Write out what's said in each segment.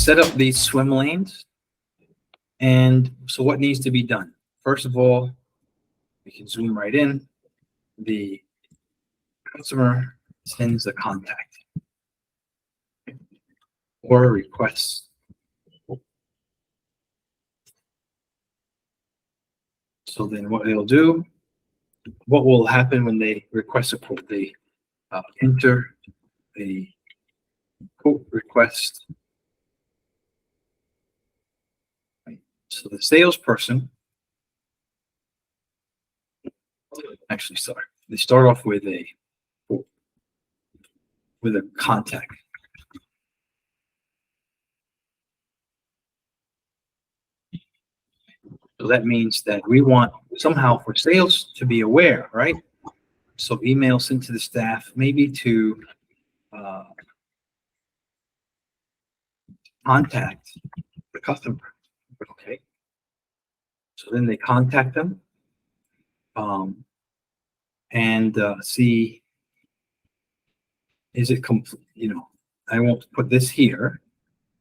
set up these swim lanes. And so what needs to be done? First of all, we can zoom right in. The customer sends a contact or a request. So then what they'll do, what will happen when they request a quote? They enter the quote request. So the salesperson, actually, sorry, they start off with a contact. So that means that we want somehow for sales to be aware, right? So email sent to the staff, maybe to contact the customer. Okay. So then they contact them and see, is it complete? I won't put this here.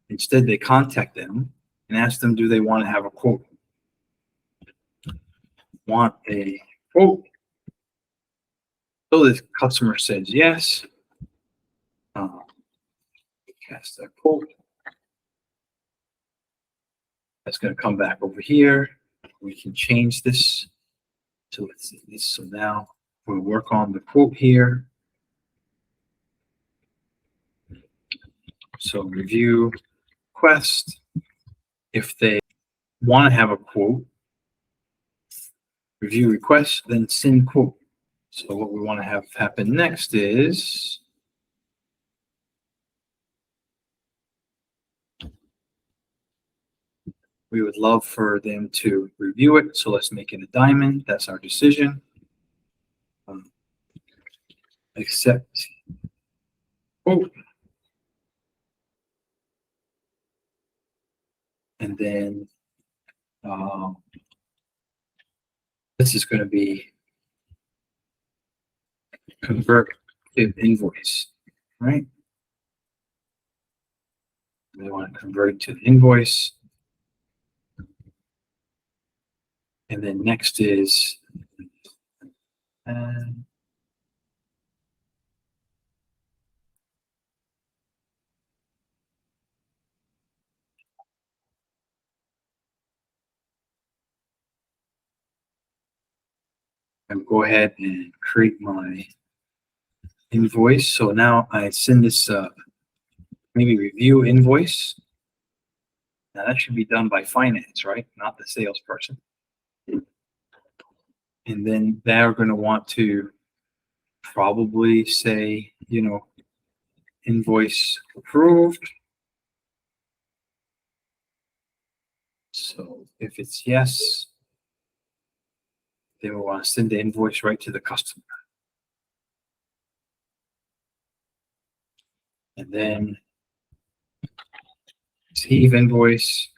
Instead, they contact them and ask them, do they want to have a quote? Want a quote? So the customer says yes. Cast that quote. That's going to come back over here. We can change this. So let's see this. So now we'll work on the quote here. So review request. If they want to have a quote, review request, then send quote. So what we want to have happen next is we would love for them to review it. So let's make it a diamond. That's our decision. Accept quote. And then this is going to be convert to invoice, right? We want to convert it to the invoice. And then next is and go ahead and create my invoice. So now I send this maybe review invoice. Now that should be done by finance, right? Not the salesperson. And then they're going to want to probably say, invoice approved. So if it's yes, they will want to send the invoice right to the customer. And then receive invoice.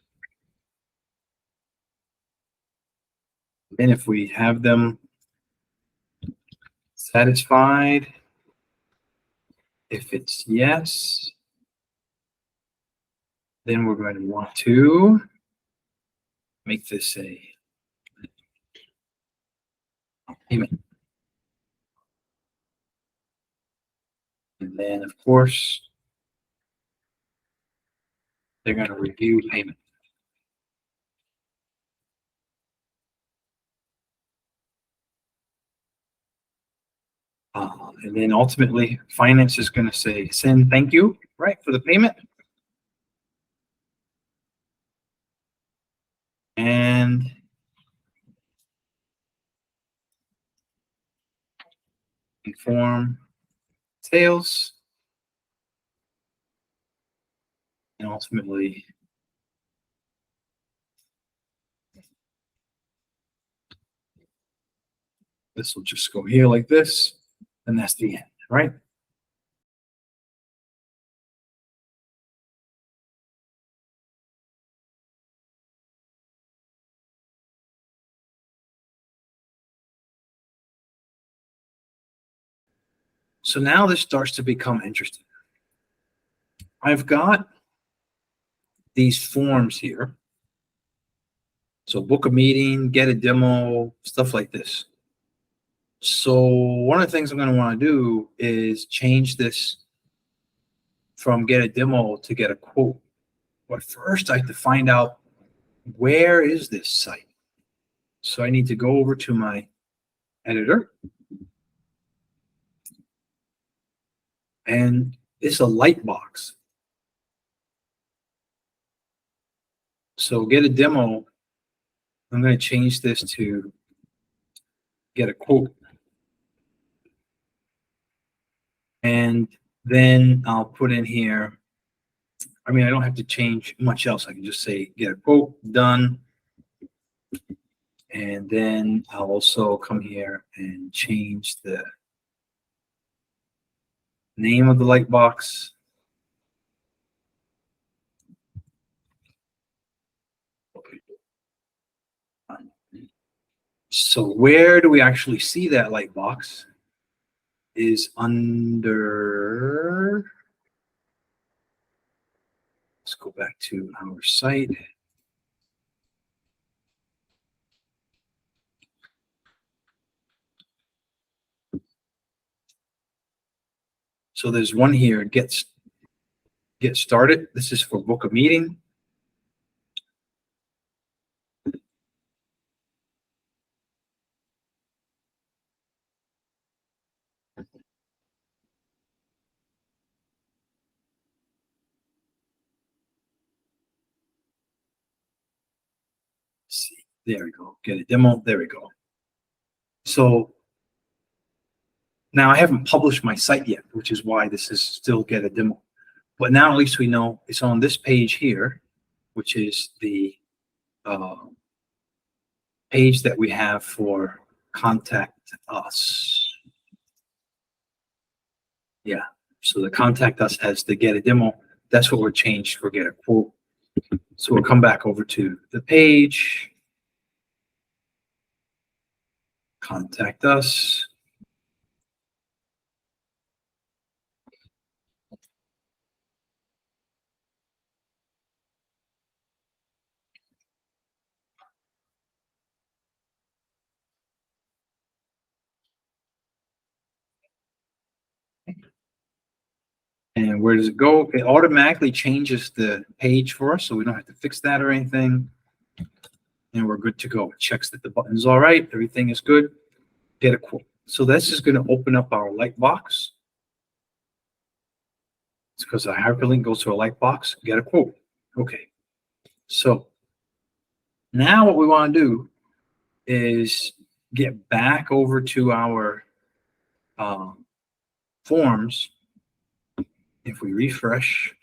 Then if we have them satisfied, if it's yes, then we're going to want to make this a payment. And then, of course, they're going to review payment. And then ultimately, finance is going to say, send thank you, right, for the payment. And inform sales. And ultimately, this will just go here like this, and that's the end, right? So now this starts to become interesting. I've got these forms here. So book a meeting, get a demo, stuff like this. So one of the things I'm going to want to do is change this from get a demo to get a quote. But first I have to find out, where is this site? So I need to go over to my editor, and it's a light box. So get a demo, I'm going to change this to get a quote. And then I'll put in here, I mean, I don't have to change much else. I can just say get a quote, done. And then I'll also come here and change the name of the light box. So where do we actually see that light box is under, let's go back to our site. So there's one here, get started. This is for book a meeting. Let's see, there we go. Get a demo. There we go. So now I haven't published my site yet, which is why this is still get a demo. But now at least we know it's on this page here, which is the page that we have for contact us. Yeah, so the contact us has the get a demo. That's what we're changed for get a quote. So we'll come back over to the page, contact us. And where does it go? It automatically changes the page for us, so we don't have to fix that or anything. And we're good to go. It checks that the button's all right, everything is good. Get a quote. So this is going to open up our light box. It's because a hyperlink goes to a light box, get a quote. Okay. So now what we want to do is get back over to our forms. If we refresh,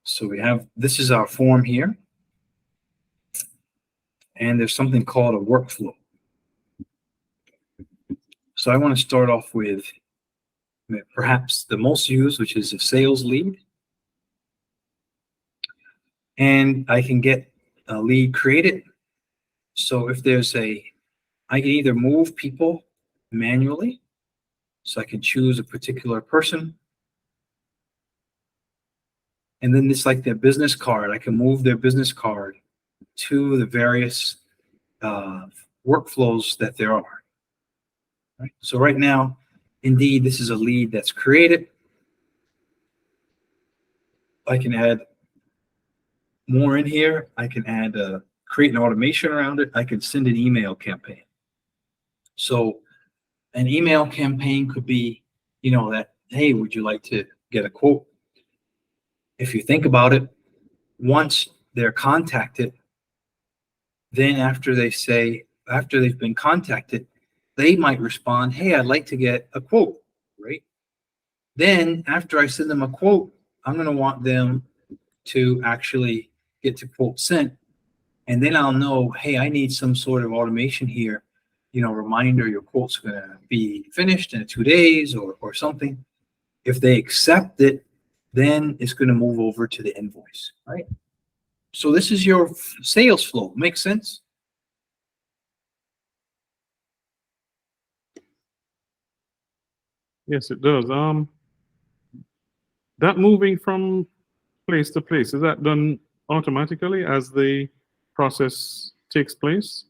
so we have, this is our form here, and there's something called a workflow. So I want to start off with perhaps the most used, which is a sales lead. And I can get a lead created. So if there's I can either move people manually, so I can choose a particular person. And then it's like their business card. I can move their business card to the various workflows that there are. Right? So right now, indeed, this is a lead that's created. I can add more in here. I can add create an automation around it. I can send an email campaign. So an email campaign could be, you know, that, hey, would you like to get a quote? If you think about it, once they're contacted, then after they've been contacted, they might respond, hey, I'd like to get a quote, right? Then after I send them a quote, I'm going to want them to actually get the quote sent. And then I'll know, hey, I need some sort of automation here, you know, reminder your quote's going to be finished in 2 days or something. If they accept it, then it's going to move over to the invoice, right? So this is your sales flow. Makes sense? Yes, it does. That moving from place to place, is that done automatically as the process takes place?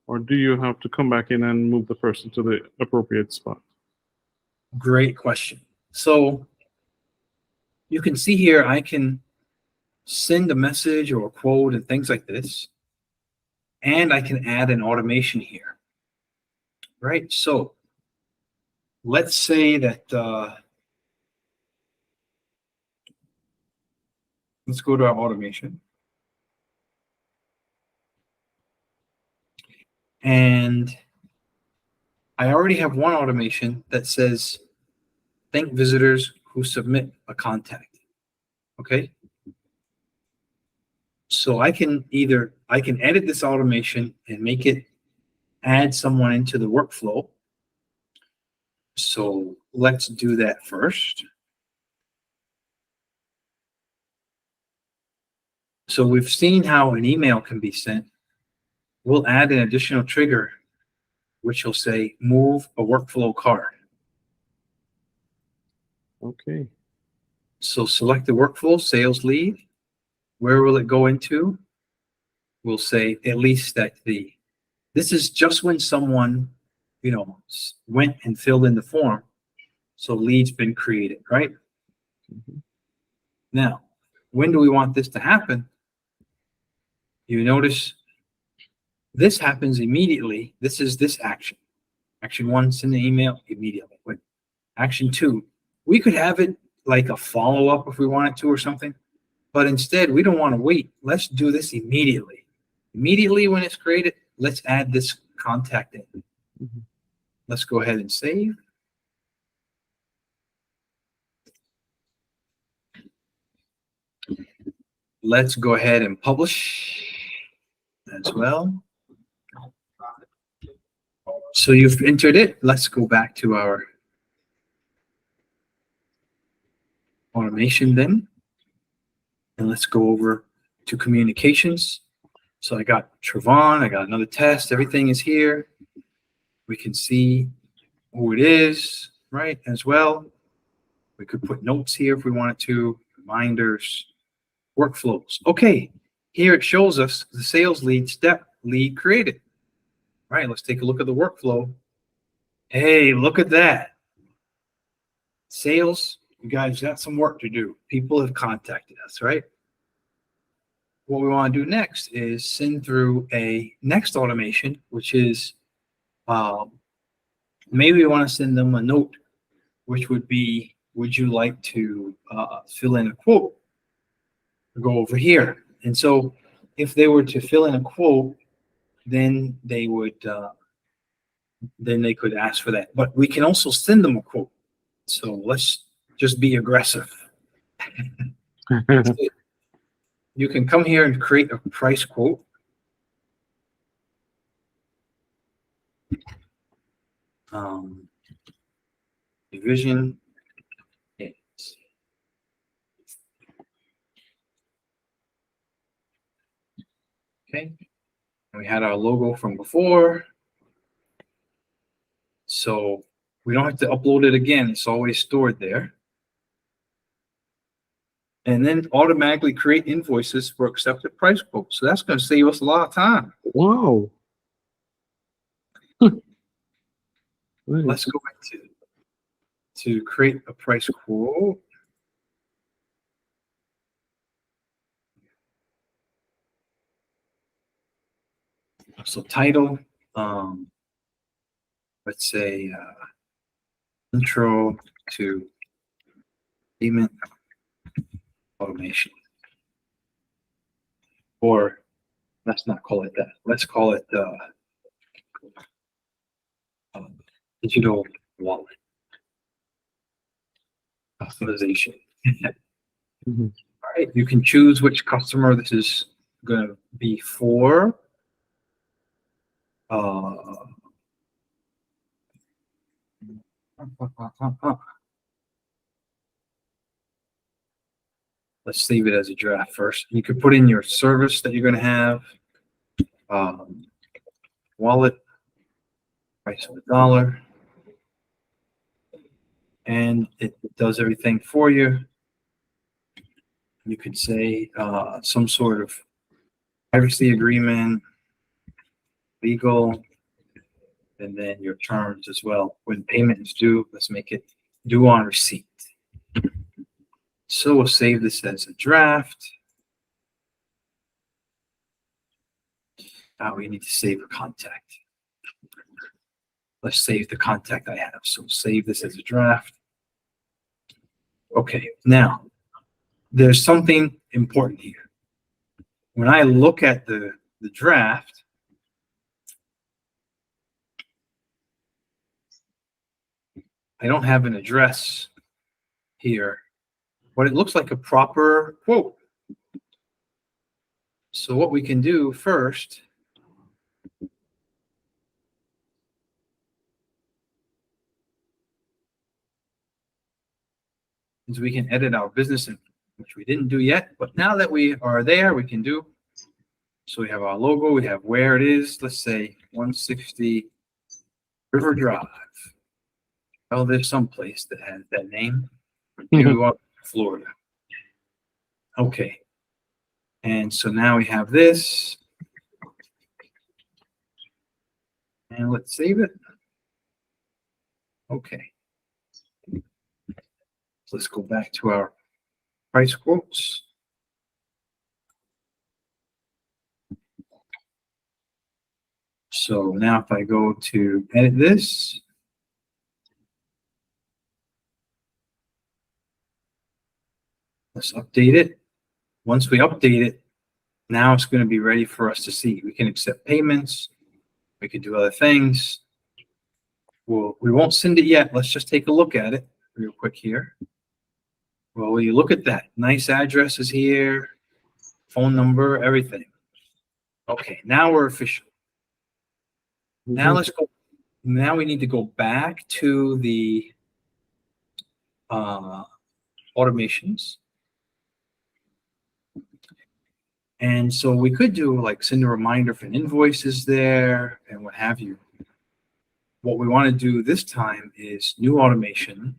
Or do you have to come back in and move the person to the appropriate spot? Great question. So you can see here, I can send a message or a quote and things like this. And I can add an automation here, right? So let's say that, let's go to our automation. And I already have one automation that says, thank visitors who submit a contact. Okay. So I can edit this automation and make it add someone into the workflow. So let's do that first. So we've seen how an email can be sent. We'll add an additional trigger, which will say move a workflow card. Okay. So select the workflow, sales lead. Where will it go into? We'll say at least that this is just when someone, went and filled in the form. So lead's been created, right? Mhm. Now, when do we want this to happen? You notice this happens immediately. This is this action. Action 1, send the email immediately. But action 2, we could have it like a follow-up if we wanted to or something. But instead, we don't want to wait. Let's do this immediately. Immediately when it's created, let's add this contact in. Mhm. Let's go ahead and save. Let's go ahead and publish as well. So you've entered it. Let's go back to our automation then. And let's go over to communications. So I got Trevon, I got another test. Everything is here. We can see who it is, right, as well. We could put notes here if we wanted to, reminders, workflows. Okay, here it shows us the sales lead step lead created. All right, let's take a look at the workflow. Hey, look at that. Sales, you guys got some work to do. People have contacted us, right? What we want to do next is send through a next automation, which is maybe we want to send them a note, which would be, would you like to fill in a quote? Go over here. And so if they were to fill in a quote, then they could ask for that. But we can also send them a quote. So let's just be aggressive. You can come here and create a price quote. Division. Okay. And we had our logo from before. So we don't have to upload it again. It's always stored there. And then automatically create invoices for accepted price quotes. So that's going to save us a lot of time. Wow. Let's go back to create a price quote. So title, let's say intro to payment automation. Or let's not call it that. Let's call it digital wallet customization. Mhm. All right, you can choose which customer this is going to be for. Let's save it as a draft first. You could put in your service that you're going to have, wallet, price of $1. and it does everything for you. You could say some sort of privacy agreement, legal, and then your terms as well. When payment is due, let's make it due on receipt. So we'll save this as a draft. Now we need to save a contact. Let's save the contact I have. So save this as a draft. Okay, now there's something important here. When I look at the draft, I don't have an address here, but it looks like a proper quote. So what we can do first is we can edit our business, which we didn't do yet, but now that we are there, we can do. So we have our logo, we have where it is. Let's say 160 River Drive. Oh, there's some place that has that name. New York, Florida. Okay. And so now we have this. And let's save it. Okay. So let's go back to our price quotes. So now if I go to edit this, let's update it. Once we update it, now it's going to be ready for us to see. We can accept payments. We can do other things. Well, we won't send it yet. Let's just take a look at it real quick here. Well, when you look at that, nice address is here, phone number, everything. Okay, now we're official. Now let's go. Now we need to go back to the automations. And so we could do like send a reminder if an invoice is there and what have you. What we want to do this time is new automation.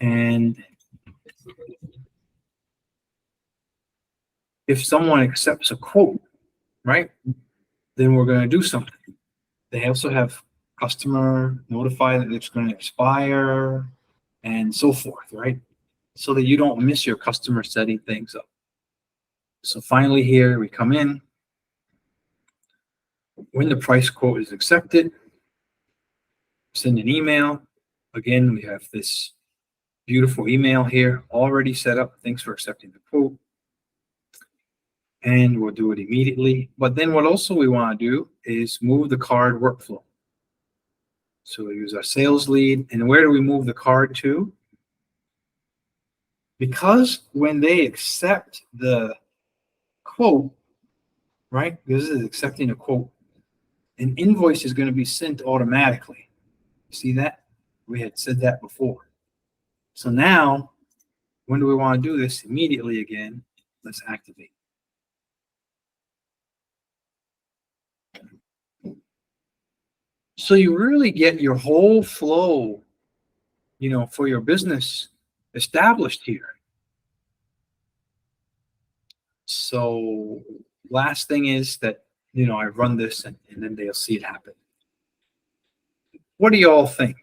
And if someone accepts a quote, right, then we're going to do something. They also have customer notify that it's going to expire and so forth, right? So that you don't miss your customer setting things up. So finally here we come in. When the price quote is accepted, send an email. Again, we have this beautiful email here already set up. Thanks for accepting the quote. And we'll do it immediately. But then what also we want to do is move the card workflow. So we use our sales lead. And where do we move the card to? Because when they accept the quote, right? This is accepting a quote. An invoice is going to be sent automatically. See that? We had said that before. So now, when do we want to do this? Immediately again, let's activate. So you really get your whole flow, you know, for your business established here. So last thing is that, you know, I run this and then they'll see it happen. What do you all think?